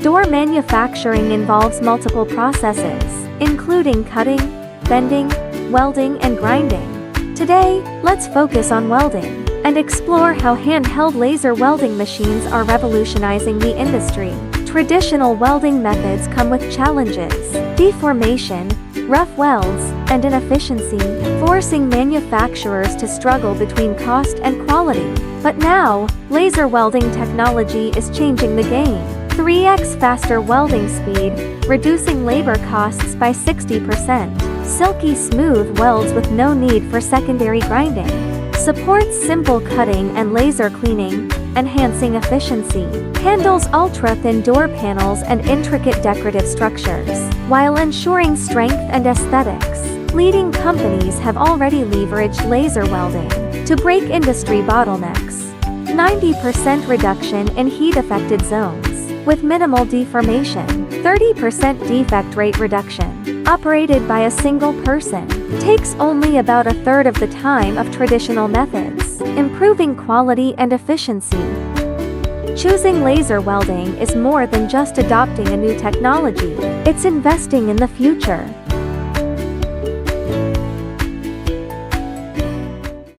Door manufacturing involves multiple processes, including cutting, bending, welding, and grinding. Today, let's focus on welding and explore how handheld laser welding machines are revolutionizing the industry. Traditional welding methods come with challenges: deformation, rough welds, and inefficiency, forcing manufacturers to struggle between cost and quality. But now, laser welding technology is changing the game. 3x faster welding speed, reducing labor costs by 60%. Silky smooth welds with no need for secondary grinding. Supports simple cutting and laser cleaning, enhancing efficiency. Handles ultra-thin door panels and intricate decorative structures, while ensuring strength and aesthetics. Leading companies have already leveraged laser welding to break industry bottlenecks. 90% reduction in heat-affected zones, with minimal deformation. 30% defect rate reduction, operated by a single person. Takes only about a third of the time of traditional methods, improving quality and efficiency. Choosing laser welding is more than just adopting a new technology. It's investing in the future.